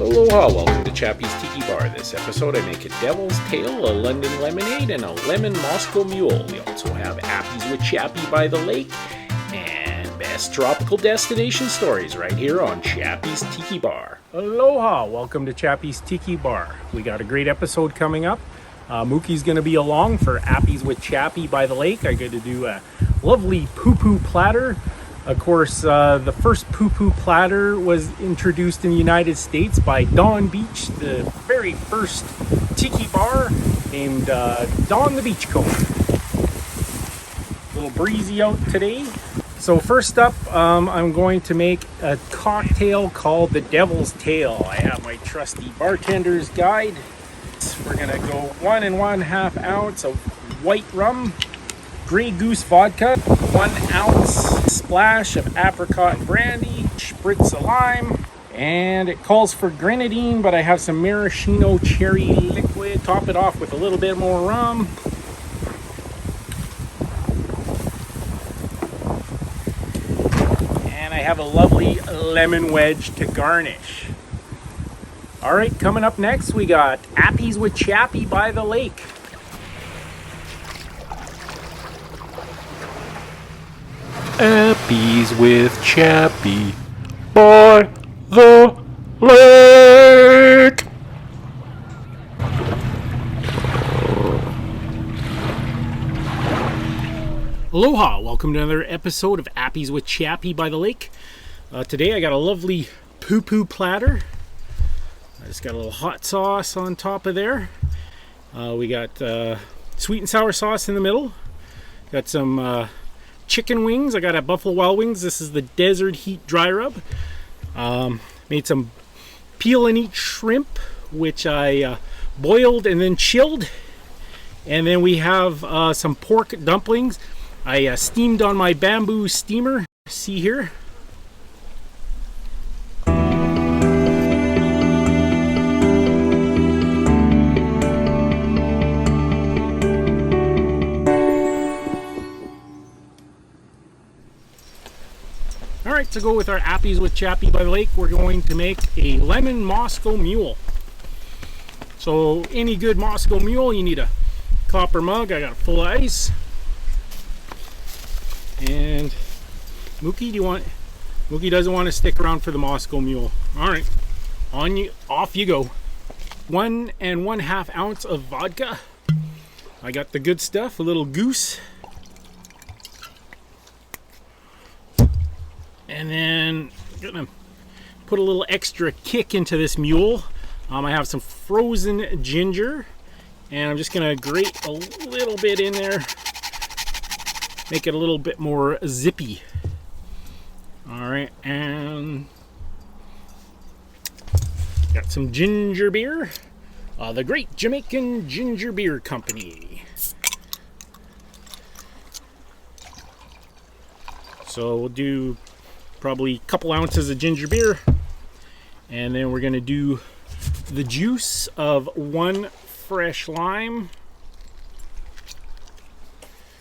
Aloha, welcome to Chappy's Tiki Bar. This episode I make a devil's tail, a London lemonade, and a lemon Moscow mule. We also have Appies with Chappy by the lake, and best tropical destination stories right here on Chappy's Tiki Bar. Aloha, welcome to Chappy's Tiki Bar. We got a great episode coming up. Mookie's going to be along for Appies with Chappy by the lake. I get to do a lovely poo-poo platter. Of course, the first poo-poo platter was introduced in the United States by Donn Beach, the very first tiki bar named Donn the Beachcomber. A little breezy out today. So first up, I'm going to make a cocktail called the Devil's Tail. I have my trusty bartender's guide. We're gonna go 1 1/2 ounce of white rum, Grey Goose vodka, 1 ounce splash of apricot brandy, spritz of lime, and it calls for grenadine, but I have some maraschino cherry liquid. Top it off with a little bit more rum. And I have a lovely lemon wedge to garnish. All right, coming up next, we got Appies with Chappy by the lake. Appies with Chappy by the lake. Aloha, welcome to another episode of Appies with Chappy by the lake. Today I got a lovely poo-poo platter. I just got a little hot sauce on top of there. We got sweet and sour sauce in the middle. Got some chicken wings. I got at Buffalo Wild Wings. This is the Desert Heat Dry Rub. Made some peel and eat shrimp, which I boiled and then chilled. And then we have some pork dumplings. I steamed on my bamboo steamer. See here. Alright, to go with our Appies with Chappy by the lake, we're going to make a Lemon Moscow Mule. So any good Moscow Mule, you need a copper mug. I got it full of ice. And Mookie, Mookie doesn't want to stick around for the Moscow Mule. Alright, off you go. 1 1/2 ounce of vodka. I got the good stuff, a little goose. And then I'm gonna put a little extra kick into this mule. I have some frozen ginger, and I'm just gonna grate a little bit in there, make it a little bit more zippy. All right, and got some ginger beer, the Great Jamaican Ginger Beer Company. So we'll do probably a couple ounces of ginger beer, and then we're going to do the juice of 1 fresh lime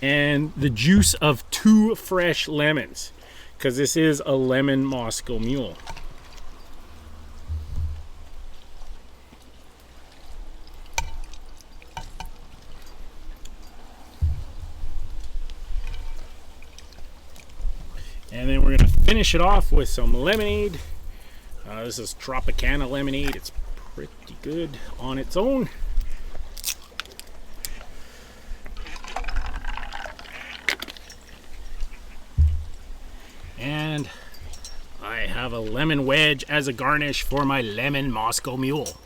and the juice of 2 fresh lemons, because this is a lemon Moscow Mule. And then we're going to finish it off with some lemonade. This is Tropicana lemonade. It's pretty good on its own. And I have a lemon wedge as a garnish for my lemon Moscow Mule.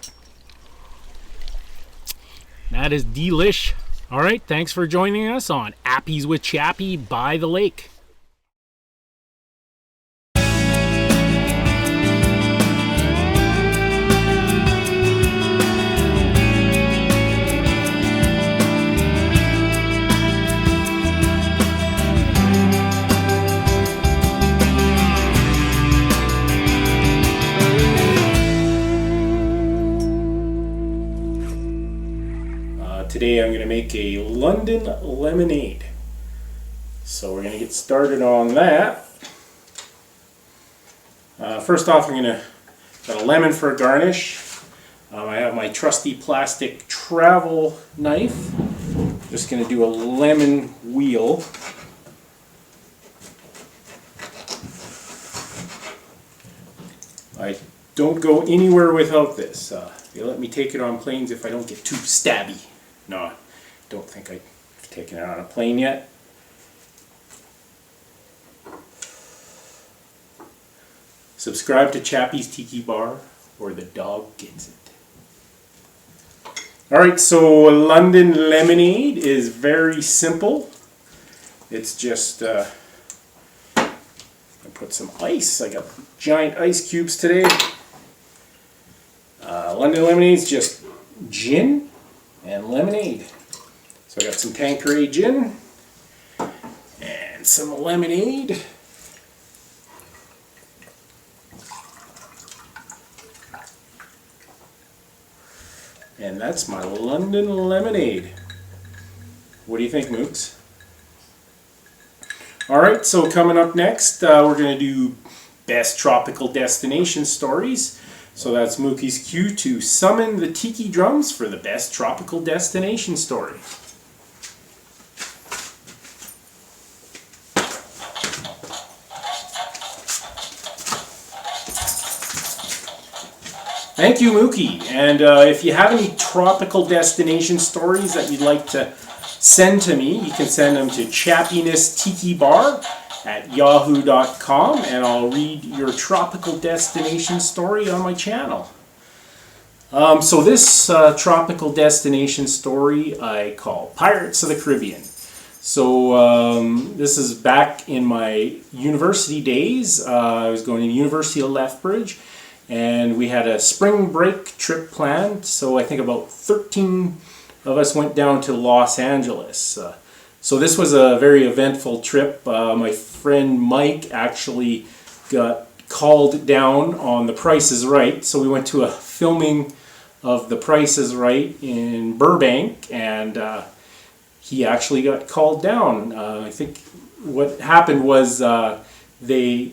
That is delish. All right, thanks for joining us on Appies with Chappy by the lake. Today I'm going to make a London lemonade. So we're going to get started on that. First off, I'm going to Got a lemon for a garnish. I have my trusty plastic travel knife. Just going to do a lemon wheel. I don't go anywhere without this. They let me take it on planes if I don't get too stabby. No, I don't think I've taken it on a plane yet. Subscribe to Chappy's Tiki Bar or the dog gets it. Alright, so London lemonade is very simple. It's just, I put some ice. I got giant ice cubes today. London lemonade is just gin and lemonade. So I got some Tanqueray gin and some lemonade. And that's my London lemonade. What do you think, Mooks? Alright, so coming up next, we're going to do best tropical destination stories. So that's Mookie's cue to summon the tiki drums for the best tropical destination story. Thank you, Mookie. And if you have any tropical destination stories that you'd like to send to me, you can send them to chappiness@yahoo.com, and I'll read your tropical destination story on my channel. So this tropical destination story I call Pirates of the Caribbean. So this is back in my university days. I was going to the University of Lethbridge, and we had a spring break trip planned. So I think about 13 of us went down to Los Angeles. So this was a very eventful trip. My friend Mike actually got called down on The Price is Right. So we went to a filming of The Price is Right in Burbank, and he actually got called down. I think what happened was they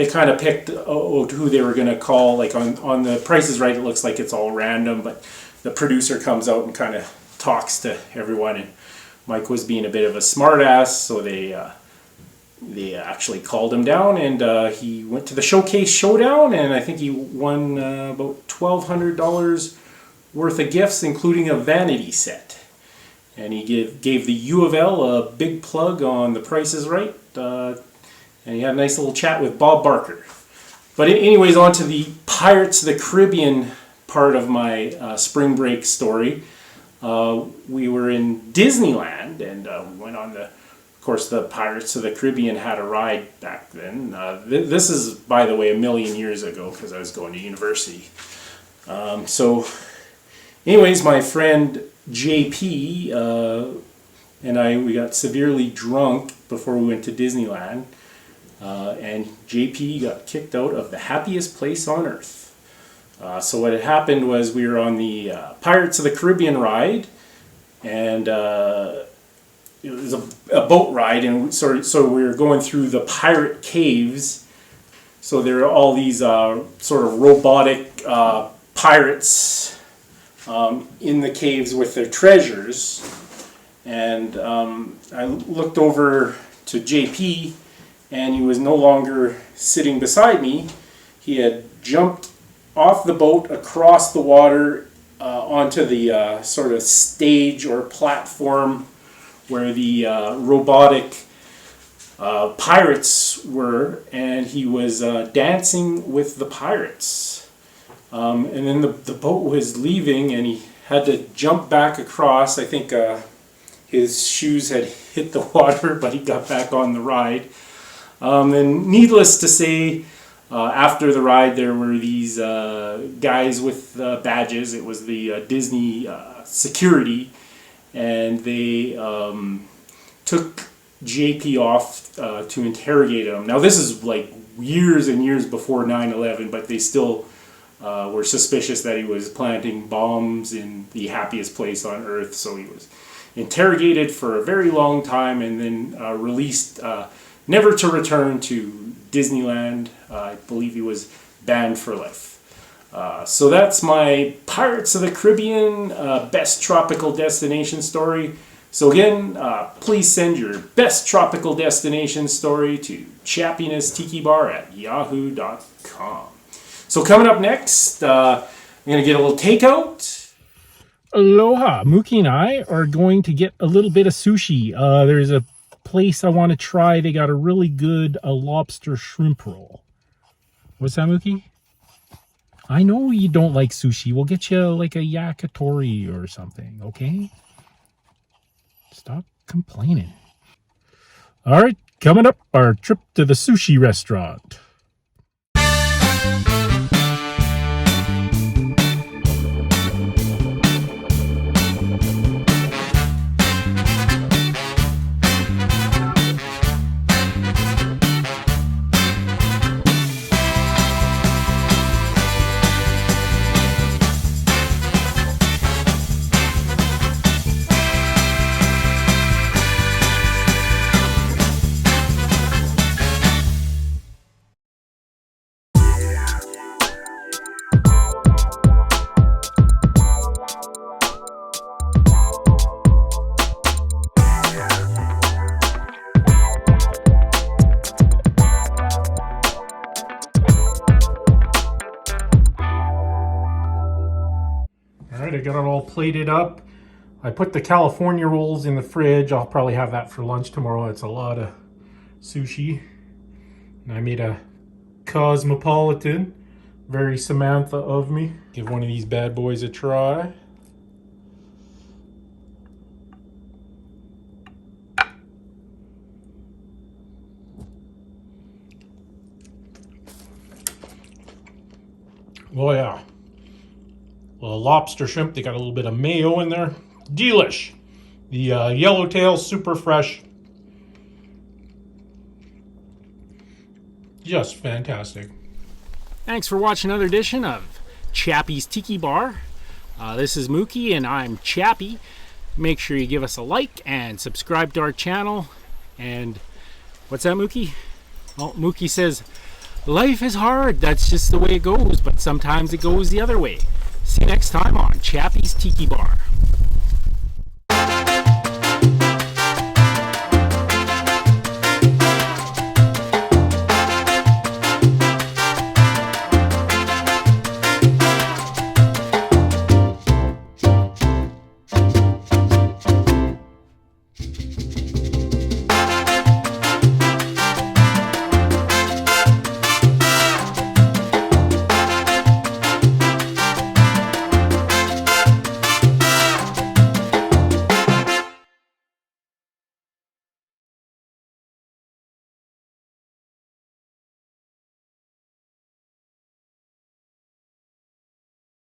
kind of picked who they were going to call. Like on The Price is Right, it looks like it's all random, but the producer comes out and kind of talks to everyone, and Mike was being a bit of a smartass, so they actually called him down, and he went to the Showcase Showdown, and I think he won about $1,200 worth of gifts, including a vanity set. And he gave the U of L a big plug on The Price is Right, and he had a nice little chat with Bob Barker. But anyways, on to the Pirates of the Caribbean part of my spring break story. We were in Disneyland, and we went on of course, the Pirates of the Caribbean had a ride back then. This is, by the way, a million years ago, because I was going to university. So anyways, my friend JP and we got severely drunk before we went to Disneyland, and JP got kicked out of the happiest place on earth. So what had happened was we were on the Pirates of the Caribbean ride, and it was a boat ride, and so we were going through the pirate caves. So there are all these sort of robotic pirates in the caves with their treasures. And I looked over to JP, and he was no longer sitting beside me. He had jumped off the boat across the water onto the sort of stage or platform where the robotic pirates were, and he was dancing with the pirates. And then the boat was leaving, and he had to jump back across. I think his shoes had hit the water, but he got back on the ride. And needless to say, after the ride, there were these guys with badges. It was the Disney security, and they took JP off to interrogate him. Now, this is like years and years before 9/11, but they still were suspicious that he was planting bombs in the happiest place on earth. So he was interrogated for a very long time, and then released, never to return to Disneyland. I believe he was banned for life. So that's my Pirates of the Caribbean best tropical destination story. So again, please send your best tropical destination story to chappiness@yahoo.com. So coming up next, I'm going to get a little takeout. Aloha! Mookie and I are going to get a little bit of sushi. There's a place I want to try. They got a really good lobster shrimp roll. What's that, Mookie? I know you don't like sushi. We'll get you like a yakitori or something, okay? Stop complaining. All right, coming up, our trip to the sushi restaurant. I got it all plated up. I put the California rolls in the fridge. I'll probably have that for lunch tomorrow. It's a lot of sushi. And I made a cosmopolitan. Very Samantha of me. Give one of these bad boys a try. Oh yeah. Well, lobster shrimp, they got a little bit of mayo in there. Delish. The yellowtail, super fresh. Just fantastic. Thanks for watching another edition of Chappy's Tiki Bar. This is Mookie and I'm Chappy. Make sure you give us a like and subscribe to our channel. And what's that, Mookie? Well, Mookie says, life is hard. That's just the way it goes, but sometimes it goes the other way. See you next time on Chappy's Tiki Bar.